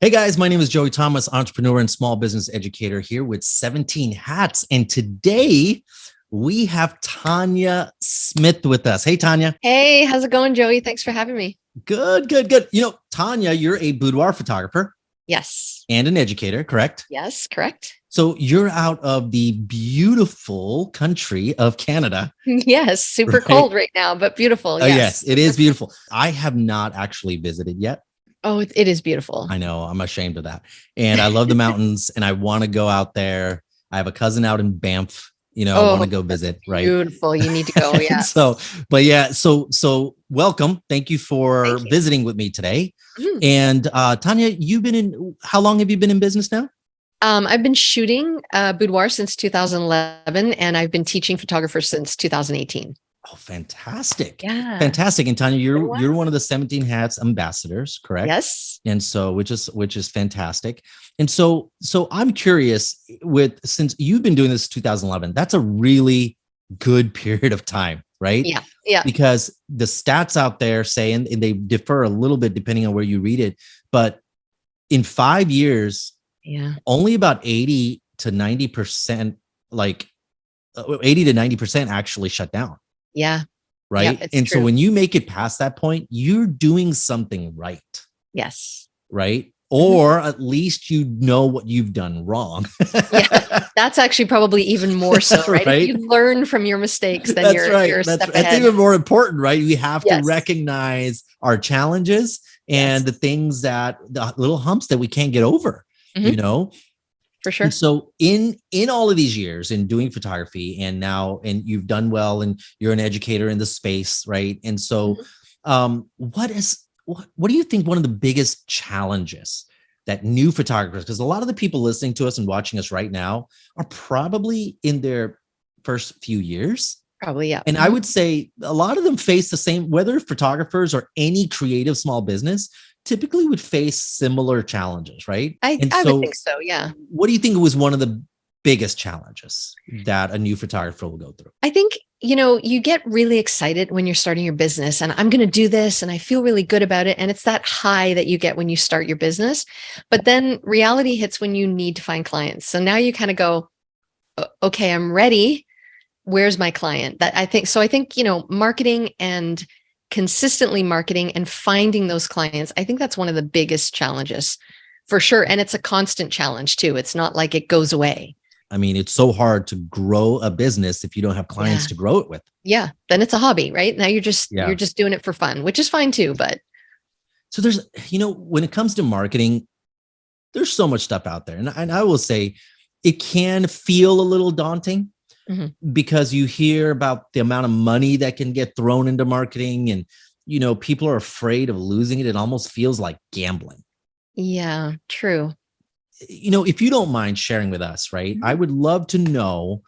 Hey guys, my name is Joey Thomas, entrepreneur and small business educator here with 17 hats. And today we have Tanya Smith with us. Hey, Tanya. Hey, how's it going, Joey? Thanks for having me. Good, good, good. You know, Tanya, you're a boudoir photographer Yes. and an educator, correct? Yes, correct. So you're out of the beautiful country of Canada. Yes, super Right? cold right now, but beautiful. Oh, Yes. yes, it is beautiful. I have not actually visited yet. Oh, it is beautiful. I know, I'm ashamed of that. And I love the mountains and I want to go out there. I have a cousin out in Banff, I want to go visit, right? Beautiful. You need to go. Yeah. So welcome. Thank you for visiting with me today. Mhm. And Tanya, how long have you been in business now? I've been shooting boudoir since 2011, and I've been teaching photographers since 2018. Oh, fantastic. Yeah. Fantastic. And Tanya, you're Wow. you're one of the 17 Hats ambassadors, correct? Yes. And so which is fantastic. And so I'm curious, since you've been doing this 2011, that's a really good period of time, right? Yeah. Yeah. Because the stats out there say, and they differ a little bit depending on where you read it, but in 5 years, only about 80 to 90%, like 80 to 90% actually shut down. Yeah. Right. Yeah, and so when you make it past that point, you're doing something right. Yes. Right. Or at least you know what you've done wrong. Yeah, that's actually probably even more so, right? Right? If you learn from your mistakes, then That's you're right. a step That's ahead. even more important, right? We have to Yes. recognize our challenges and the things the little humps that we can't get over, For sure. And so in all of these years in doing photography and you've done well and you're an educator in the space, right? And so what do you think one of the biggest challenges that new photographers, because a lot of the people listening to us and watching us right now are probably in their first few years. Probably, yeah. And I would say a lot of them face the same, whether photographers or any creative small business, typically would face similar challenges, right? I would think so, yeah. What do you think was one of the biggest challenges that a new photographer will go through? I think, you get really excited when you're starting your business and I'm going to do this and I feel really good about it. And it's that high that you get when you start your business. But then reality hits when you need to find clients. So now you kind of go, okay, I'm ready. Where's my client? I think, marketing and consistently marketing and finding those clients, I think that's one of the biggest challenges for sure. And it's a constant challenge too. It's not like it goes away. I mean, it's so hard to grow a business if you don't have clients to grow it with. Yeah. Then it's a hobby, right? Now you're just doing it for fun, which is fine too. But so there's, when it comes to marketing, there's so much stuff out there. And I will say it can feel a little daunting. Because you hear about the amount of money that can get thrown into marketing and, people are afraid of losing it. It almost feels like gambling. Yeah, true. If you don't mind sharing with us, right? I would love to know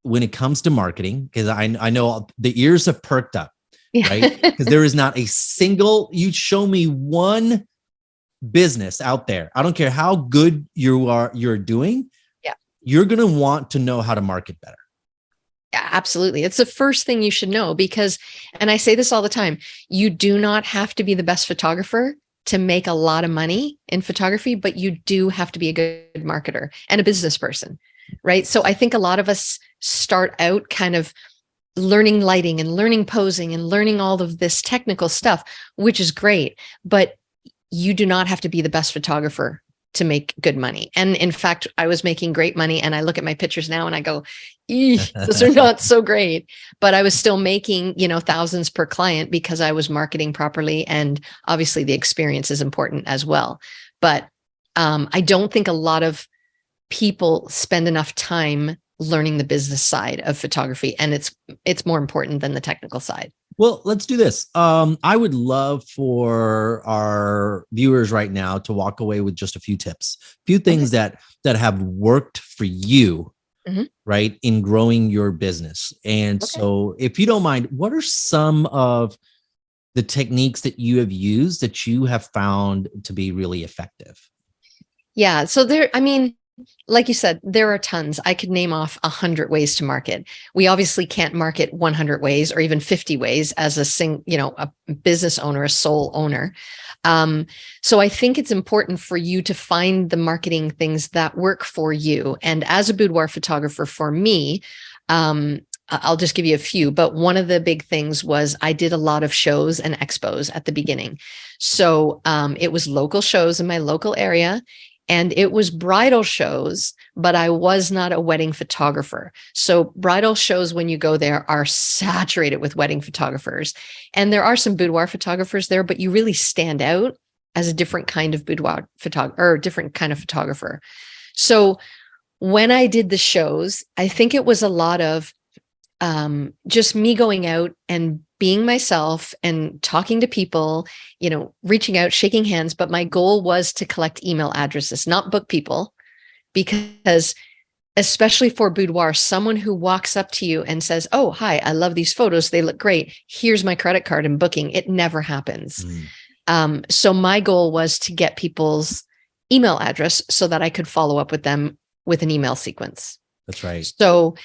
when it comes to marketing, because I know the ears have perked up, right? Because there is not a single, you show me one business out there. I don't care how good you're doing. Yeah. You're going to want to know how to market better. Yeah, absolutely. It's the first thing you should know because, and I say this all the time, you do not have to be the best photographer to make a lot of money in photography, but you do have to be a good marketer and a business person, right? So I think a lot of us start out kind of learning lighting and learning posing and learning all of this technical stuff, which is great, but you do not have to be the best photographer to make good money. And in fact, I was making great money and I look at my pictures now and I go, those are not so great, but I was still making, thousands per client because I was marketing properly. And obviously the experience is important as well. But I don't think a lot of people spend enough time learning the business side of photography. And it's more important than the technical side. Well, let's do this. I would love for our viewers right now to walk away with just a few tips, a few things that have worked for you, right, in growing your business. And so if you don't mind, what are some of the techniques that you have used that you have found to be really effective? Yeah. So like you said, there are tons. I could name off 100 ways to market. We obviously can't market 100 ways or even 50 ways as a business owner, a sole owner. So I think it's important for you to find the marketing things that work for you. And as a boudoir photographer, for me, I'll just give you a few, but one of the big things was I did a lot of shows and expos at the beginning. So it was local shows in my local area. And it was bridal shows, but I was not a wedding photographer. So bridal shows, when you go there, are saturated with wedding photographers. And there are some boudoir photographers there, but you really stand out as a different kind of boudoir photographer or different kind of photographer. So when I did the shows, I think it was a lot of just me going out and being myself and talking to people, reaching out, shaking hands. But my goal was to collect email addresses, not book people, because especially for boudoir, someone who walks up to you and says, "Oh, hi, I love these photos. They look great. Here's my credit card and booking." It never happens. So my goal was to get people's email address so that I could follow up with them with an email sequence. That's right. So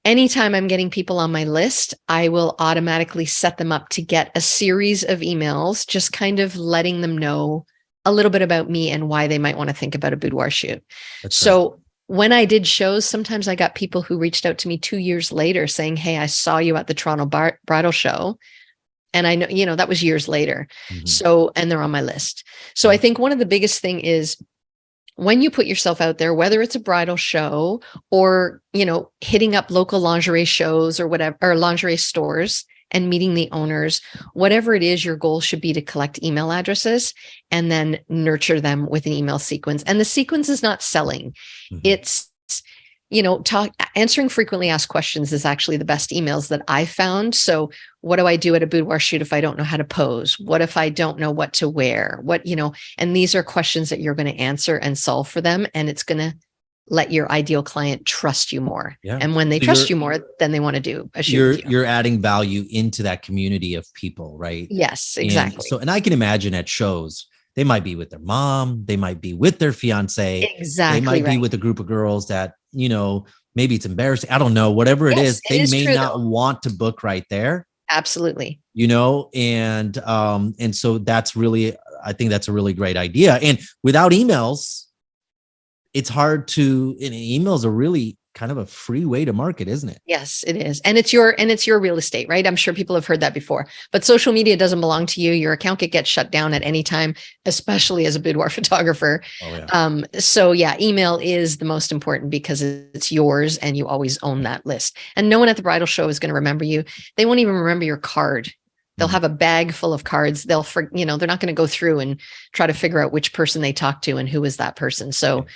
anytime I'm getting people on my list, I will automatically set them up to get a series of emails, just kind of letting them know a little bit about me and why they might want to think about a boudoir shoot. So when I did shows, sometimes I got people who reached out to me 2 years later saying, "Hey, I saw you at the Toronto bridal show." And I know, that was years later. So, and they're on my list. So I think one of the biggest thing is, when you put yourself out there, whether it's a bridal show or, hitting up local lingerie shows or whatever, or lingerie stores and meeting the owners, whatever it is, your goal should be to collect email addresses and then nurture them with an email sequence. And the sequence is not selling. It's, answering frequently asked questions is actually the best emails that I found. So what do I do at a boudoir shoot if I don't know how to pose? What if I don't know what to wear? And these are questions that you're going to answer and solve for them. And it's going to let your ideal client trust you more. Yeah. And when they trust you more, then they want to do a shoot with you. You're adding value into that community of people, right? Yes, exactly. And I can imagine at shows, they might be with their mom, they might be with their fiance. Exactly. They might be with a group of girls that, maybe it's embarrassing. I don't know, whatever it is, they may not want to book right there. Absolutely. And so that's really, I think that's a really great idea. And without emails, it's hard to, and emails are really kind of a free way to market, isn't it? Yes, it is. And it's your real estate, right? I'm sure people have heard that before, but social media doesn't belong to you. Your account could get shut down at any time, especially as a boudoir photographer. Oh, yeah. So yeah, email is the most important because it's yours and you always own that list. And no one at the bridal show is going to remember you. They won't even remember your card. They'll have a bag full of cards. They're not going to go through and try to figure out which person they talked to and who is that person. So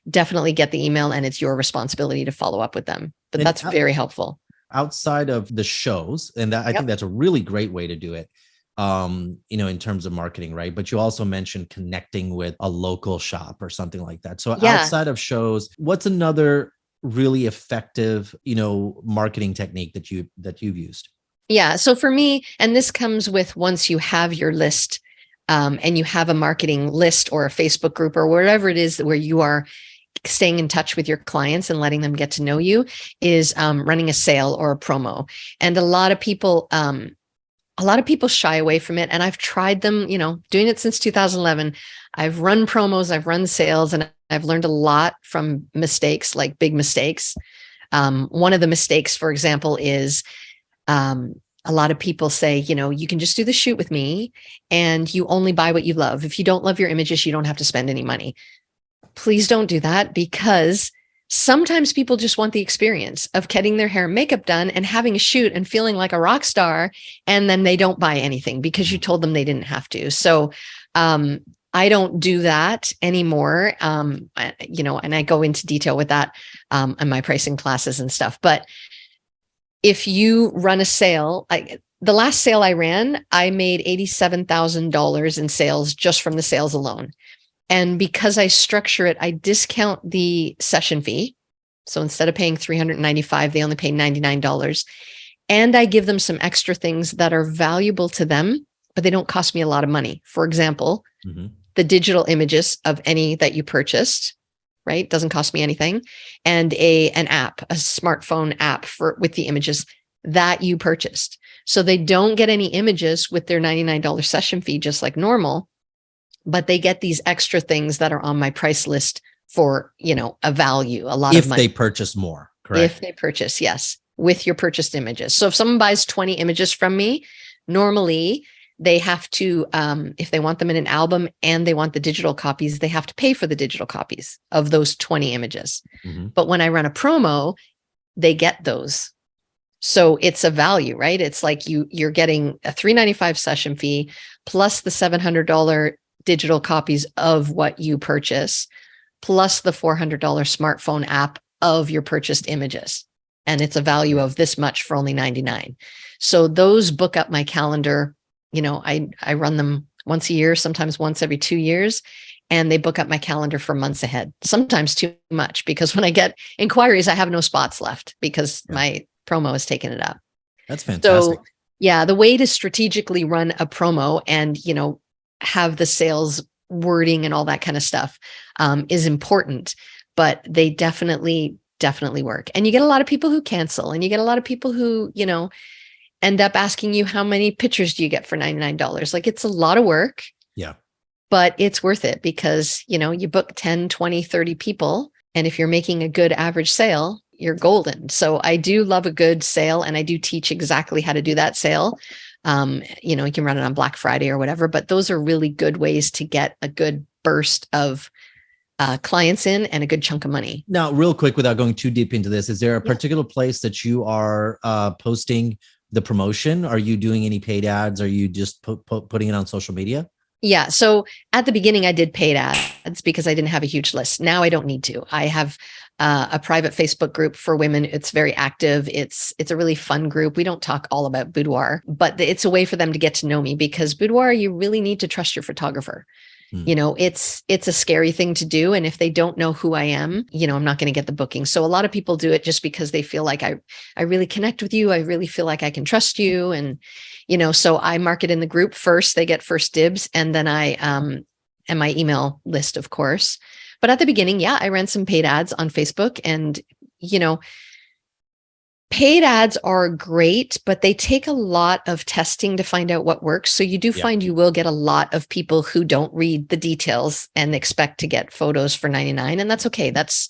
definitely get the email, and it's your responsibility to follow up with them. But that's very helpful. Outside of the shows, and I think that's a really great way to do it, in terms of marketing, right? But you also mentioned connecting with a local shop or something like that. So outside of shows, what's another really effective, marketing technique that you've used? Yeah. So for me, and this comes with once you have your list, and you have a marketing list or a Facebook group or wherever it is where you are staying in touch with your clients and letting them get to know you, is running a sale or a promo. And a lot of people shy away from it. And I've tried them, doing it since 2011. I've run promos, I've run sales, and I've learned a lot from mistakes, like big mistakes. One of the mistakes, for example, is a lot of people say, you can just do the shoot with me and you only buy what you love. If you don't love your images, you don't have to spend any money. Please don't do that, because sometimes people just want the experience of getting their hair and makeup done and having a shoot and feeling like a rock star. And then they don't buy anything because you told them they didn't have to. So, I don't do that anymore. And I go into detail with that, in my pricing classes and stuff. But if you run a sale, the last sale I ran, I made $87,000 in sales just from the sales alone. And because I structure it, I discount the session fee. So instead of paying $395, they only pay $99. And I give them some extra things that are valuable to them, but they don't cost me a lot of money. For example, the digital images of any that you purchased, right? Doesn't cost me anything. And an app, a smartphone app with the images that you purchased. So they don't get any images with their $99 session fee, just like normal, but they get these extra things that are on my price list for, a value, a lot of money. If they purchase more, correct? If they purchase, yes, with your purchased images. So if someone buys 20 images from me, normally they have to, if they want them in an album and they want the digital copies, they have to pay for the digital copies of those 20 images. Mm-hmm. But when I run a promo, they get those. So it's a value, right? It's like you're getting a $395 session fee plus the $700 digital copies of what you purchase, plus the $400 smartphone app of your purchased images. And it's a value of this much for only $99. So those book up my calendar. I run them once a year, sometimes once every 2 years, and they book up my calendar for months ahead, sometimes too much, because when I get inquiries, I have no spots left because my promo has taken it up. That's fantastic. So yeah, the way to strategically run a promo and, have the sales wording and all that kind of stuff is important, but they definitely work. And you get a lot of people who cancel, and you get a lot of people who, end up asking you, how many pictures do you get for $99? Like, it's a lot of work. Yeah. But it's worth it because, you book 10, 20, 30 people. And if you're making a good average sale, you're golden. So I do love a good sale, and I do teach exactly how to do that sale. You can run it on Black Friday or whatever, but those are really good ways to get a good burst of clients in and a good chunk of money. Now, real quick, without going too deep into this, is there a particular place that you are posting the promotion? Are you doing any paid ads? Are you just putting it on social media? Yeah. So at the beginning, I did paid ads because I didn't have a huge list. Now I don't need to. I have a private Facebook group for women. It's very active. It's a really fun group. We don't talk all about boudoir, but it's a way for them to get to know me, because boudoir, you really need to trust your photographer. It's a scary thing to do. And if they don't know who I am, I'm not going to get the booking. So a lot of people do it just because they feel like I really connect with you. I really feel like I can trust you. And, so I market in the group first. They get first dibs. And then and my email list, of course. But at the beginning, I ran some paid ads on Facebook, and, paid ads are great, but they take a lot of testing to find out what works. So you do find you will get a lot of people who don't read the details and expect to get photos for $99. And that's okay. That's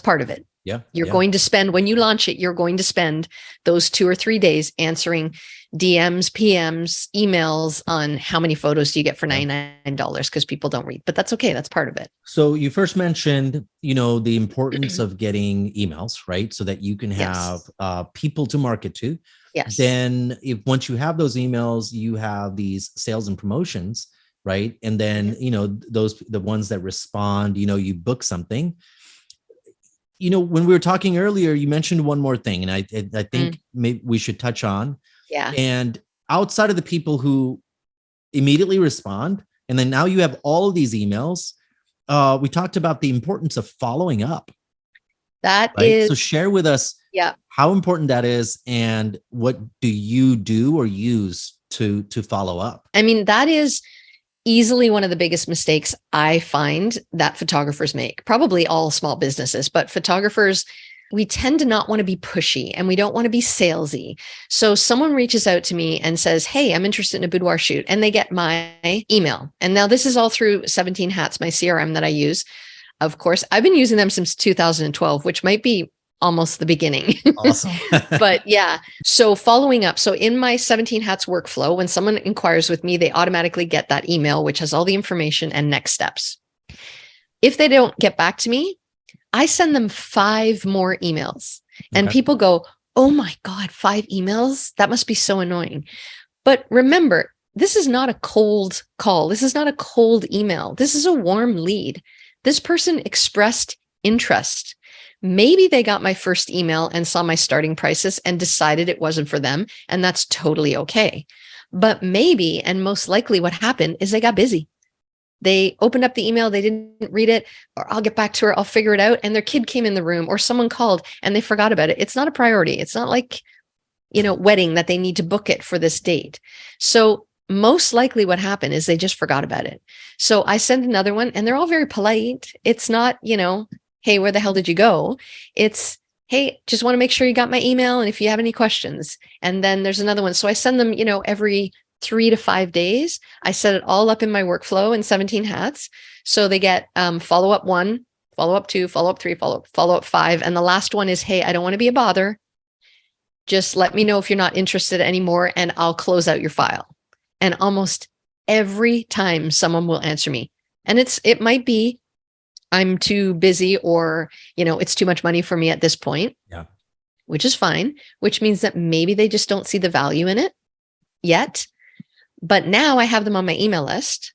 part of it. Yeah. You're going to spend, when you launch it, you're going to spend those 2 or 3 days answering DMs, PMs, emails on how many photos do you get for $99, because people don't read, but that's okay. That's part of it. So you first mentioned, the importance of getting emails, right? So that you can have people to market to. Yes. Then once you have those emails, you have these sales and promotions, right? And then, the ones that respond, you book something. When we were talking earlier, you mentioned one more thing, and I think maybe we should touch on. Yeah. And outside of the people who immediately respond, and then now you have all of these emails, we talked about the importance of following up. That right? is. So share with us how important that is, and what do you do or use to follow up? I mean, that is easily one of the biggest mistakes I find that photographers make, probably all small businesses, but photographers, we tend to not want to be pushy, and we don't want to be salesy. So someone reaches out to me and says, hey, I'm interested in a boudoir shoot, and they get my email. And now this is all through 17 Hats, my CRM that I use. Of course, I've been using them since 2012, which might be almost the beginning. Awesome. But yeah, so following up. So in my 17 Hats workflow, when someone inquires with me, they automatically get that email, which has all the information and next steps. If they don't get back to me, I send them 5 more emails. And people go, oh my God, 5 emails? That must be so annoying. But remember, this is not a cold call. This is not a cold email. This is a warm lead. This person expressed interest. Maybe they got my first email and saw my starting prices and decided it wasn't for them. And that's totally okay. But maybe, and most likely what happened is they got busy. They opened up the email, they didn't read it, or I'll get back to her, I'll figure it out. And their kid came in the room, or someone called and they forgot about it. It's not a priority. It's not like, wedding that they need to book it for this date. So most likely what happened is they just forgot about it. So I send another one and they're all very polite. It's not, hey, where the hell did you go? It's, hey, just want to make sure you got my email. And if you have any questions, and then there's another one. So I send them, every 3 to 5 days. I set it all up in my workflow in 17 Hats. So they get follow-up 1, follow-up 2, follow-up 3, follow-up 5. And the last one is, hey, I don't want to be a bother. Just let me know if you're not interested anymore and I'll close out your file. And almost every time someone will answer me. And it might be I'm too busy or, it's too much money for me at this point. Yeah. Which is fine, which means that maybe they just don't see the value in it yet. But now I have them on my email list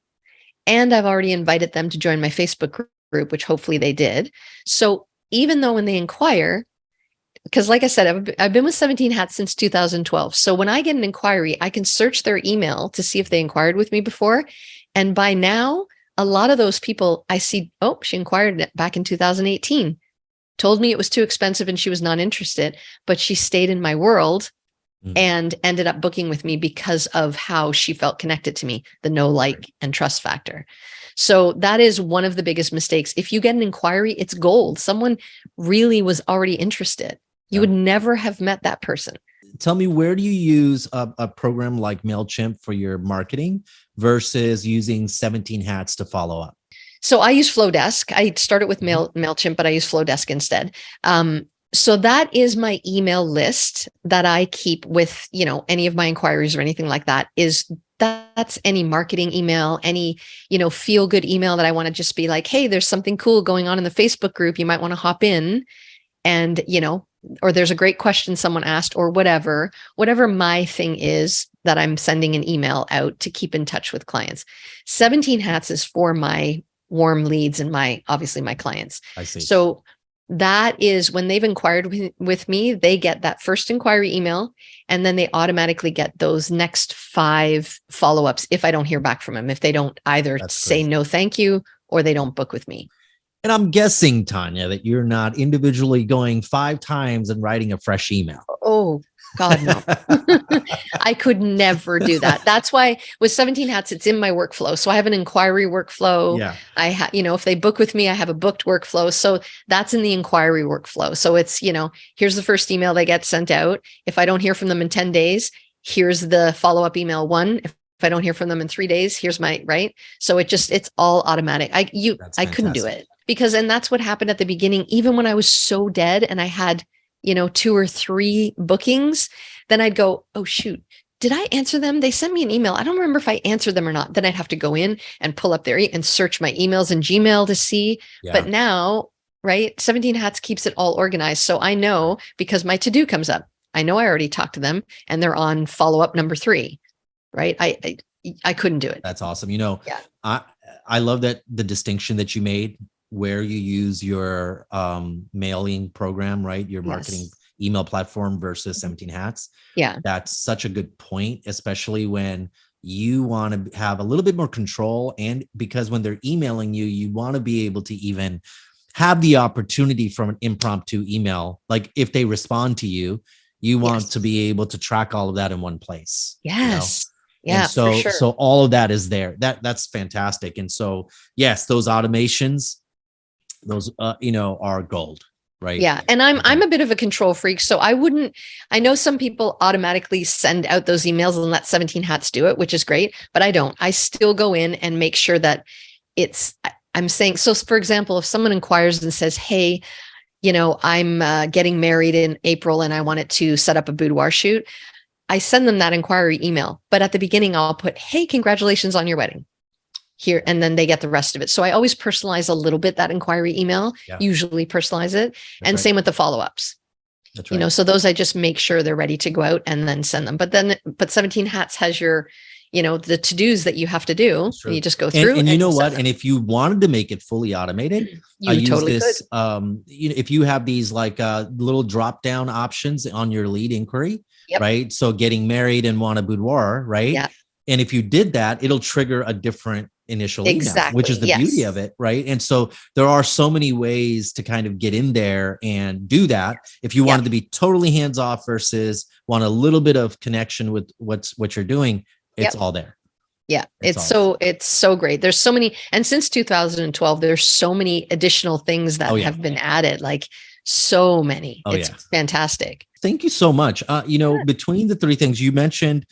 and I've already invited them to join my Facebook group, which hopefully they did. So even though when they inquire, because like I said, I've been with 17 Hats since 2012. So when I get an inquiry, I can search their email to see if they inquired with me before. And by now, a lot of those people I see, oh, she inquired back in 2018, told me it was too expensive and she was not interested, but she stayed in my world and ended up booking with me because of how she felt connected to me, the know, like, and trust factor. So that is one of the biggest mistakes. If you get an inquiry, it's gold. Someone really was already interested. You would never have met that person. Tell me, where do you use a program like MailChimp for your marketing versus using 17 Hats to follow up? So I use Flowdesk. I started with MailChimp, but I use Flowdesk instead. So that is my email list that I keep with, any of my inquiries or anything like that. That's any marketing email, any, feel good email that I want to just be like, hey, there's something cool going on in the Facebook group. You might want to hop in and, or there's a great question someone asked or whatever my thing is that I'm sending an email out to keep in touch with clients. 17 Hats is for my warm leads and obviously my clients. I see. So that is when they've inquired with me, they get that first inquiry email and then they automatically get those next 5 follow-ups if I don't hear back from them, if they don't either say no, thank you, or they don't book with me. And I'm guessing, Tanya, that you're not individually going 5 times and writing a fresh email. Oh, God, no. I could never do that. That's why with 17 Hats, it's in my workflow. So I have an inquiry workflow. Yeah. I have, if they book with me, I have a booked workflow. So that's in the inquiry workflow. So it's, here's the first email they get sent out. If I don't hear from them in 10 days, here's the follow-up email 1. If I don't hear from them in 3 days, here's my, right. So it's all automatic. I couldn't do it and that's what happened at the beginning. Even when I was so dead and I had, 2 or 3 bookings, then I'd go, oh, shoot, did I answer them? They sent me an email. I don't remember if I answered them or not. Then I'd have to go in and pull up and search my emails in Gmail to see. Yeah. But now, right, 17 Hats keeps it all organized. So I know because my to-do comes up. I know I already talked to them and they're on follow-up number 3, right? I couldn't do it. That's awesome. I love that the distinction that you made where you use your mailing program, right? Your marketing email platform versus 17 Hats. Yeah. That's such a good point, especially when you want to have a little bit more control. And because when they're emailing you, you want to be able to even have the opportunity from an impromptu email. Like if they respond to you, you want to be able to track all of that in one place. Yes. Yeah. And so, for sure. so all of that is there. That's fantastic. And so, yes, those automations, those, are gold, right? Yeah. And I'm a bit of a control freak. So I know some people automatically send out those emails and let 17 Hats do it, which is great, but I don't. I still go in and make sure that I'm saying, so for example, if someone inquires and says, hey, I'm getting married in April and I wanted to set up a boudoir shoot, I send them that inquiry email, but at the beginning I'll put, hey, congratulations on your wedding here. And then they get the rest of it. So I always personalize a little bit that inquiry email, usually personalize it. And same with the follow-ups, That's right. So those I just make sure they're ready to go out and then send them. But 17 Hats has your, the to-dos that you have to do. You just go through. And you know what? And if you wanted to make it fully automated, you totally use this, if you have these like little drop-down options on your lead inquiry, right? So getting married and want a boudoir, right? Yeah. And if you did that, it'll trigger a different initial email, which is the beauty of it, right? And so there are so many ways to kind of get in there and do that. If you wanted to be totally hands off versus want a little bit of connection with what you're doing, it's all there. Yeah, It's awesome. it's so great. There's so many, and since 2012, there's so many additional things that Oh yeah. have been added, like so many. Oh It's yeah. fantastic. Thank you so much. Between the three things you mentioned,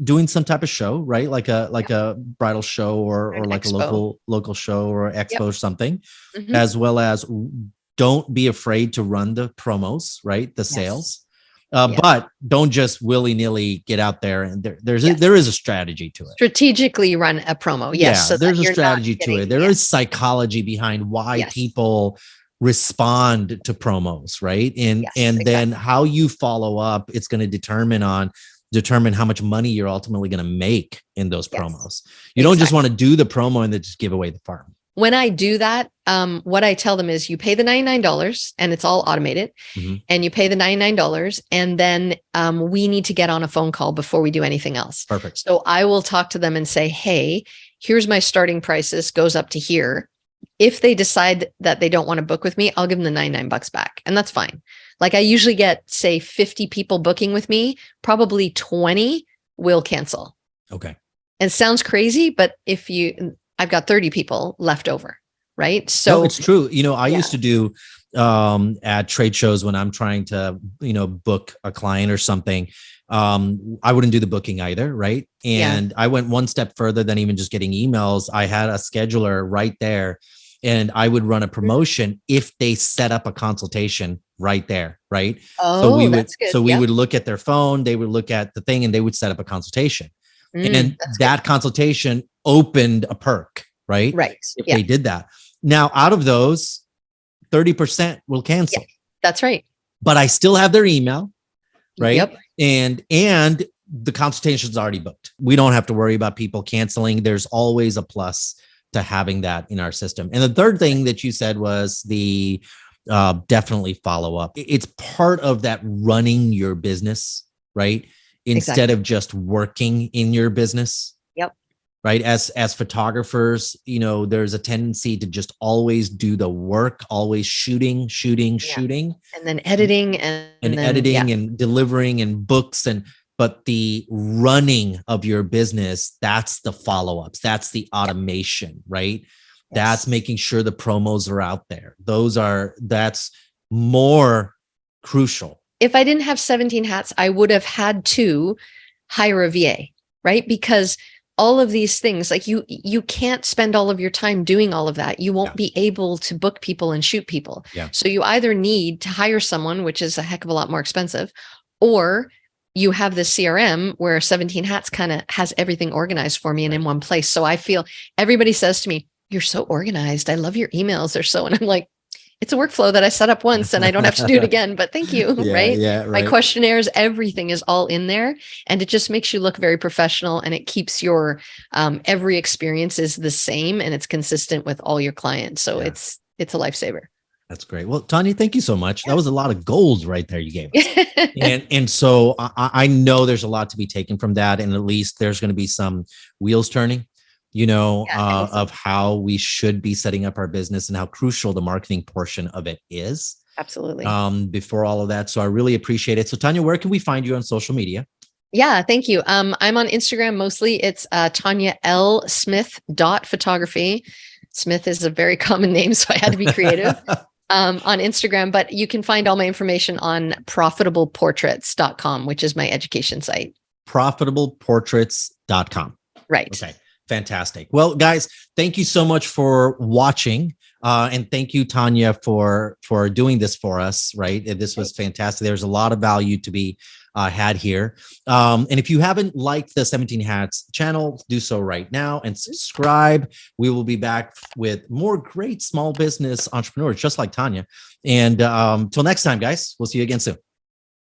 doing some type of show, right? Like a bridal show An or like a expo. local show or Yep. expo or something, Hmm. as well as don't be afraid to run the promos, right? The Yes. sales. Yep. But don't just willy-nilly get out there, and Yes. there is a strategy to it. Strategically run a promo. Yes. Yeah, So that there's a you're not strategy to getting, it. There yeah. is psychology behind why Yes. people respond to promos, right? Yes. And then Exactly. how you follow up, it's going to determine how much money you're ultimately going to make in those Yes. promos. You don't just Exactly. want to do the promo and then just give away the farm. When I do that, what I tell them is you pay the $99 and it's all automated, Mm-hmm. and you pay the $99, and then we need to get on a phone call before we do anything else. Perfect. So I will talk to them and say, hey, here's my starting price. This goes up to here. If they decide that they don't want to book with me, I'll give them the $99 back. And that's fine. Like I usually get, say, 50 people booking with me, probably 20 will cancel. Okay. It sounds crazy, but I've got 30 people left over, right? So no, it's true. I yeah. used to do at trade shows when I'm trying to, book a client or something. I wouldn't do the booking either, right? And I went one step further than even just getting emails. I had a scheduler right there, and I would run a promotion if they set up a consultation right there, right? Oh, that's good. So we Yep. would look at their phone, they would look at the thing, and they would set up a consultation. And That's that consultation opened a perk, right? right. If Yeah. they did that. Now, out of those, 30% will cancel. Yeah. That's right. But I still have their email, right? Yep. And the consultation's already booked. We don't have to worry about people canceling. There's always a plus to having that in our system. And the third thing that you said was the definitely follow up. It's part of that running your business, right? Instead of just working in your business. Yep. Right. As photographers, there's a tendency to just always do the work, always shooting, And then editing and then, editing and delivering and books. But the running of your business, that's the follow-ups. That's the automation, right? Yes. That's making sure the promos are out there. That's more crucial. If I didn't have 17 hats, I would have had to hire a VA, right? Because all of these things, like you can't spend all of your time doing all of that. You won't be able to book people and shoot people. Yeah. So you either need to hire someone, which is a heck of a lot more expensive, or you have this CRM where 17 hats kind of has everything organized for me and in one place. So I feel everybody says to me, you're so organized. I love your emails. They're so, and I'm like, it's a workflow that I set up once and I don't have to do it again, but thank you. Right? Yeah, right. My questionnaires, everything is all in there, and it just makes you look very professional, and it keeps your every experience is the same and it's consistent with all your clients. So it's a lifesaver. That's great. Well, Tanya, thank you so much. That was a lot of gold right there you gave us. and so I know there's a lot to be taken from that, and at least there's going to be some wheels turning. Of how we should be setting up our business and how crucial the marketing portion of it is. Absolutely. Before all of that. So I really appreciate it. So Tanya, where can we find you on social media? Yeah, thank you. I'm on Instagram mostly. It's Tanya L. Smith .photography. Smith is a very common name, so I had to be creative. On Instagram, but you can find all my information on profitableportraits.com, which is my education site. Profitableportraits.com. Right. Okay. Fantastic. Well, guys, thank you so much for watching. And thank you, Tanya, for doing this for us. Right. This was fantastic. There's a lot of value to be had here. And if you haven't liked the 17 Hats channel, do so right now and subscribe. We will be back with more great small business entrepreneurs, just like Tanya. And till next time, guys, we'll see you again soon.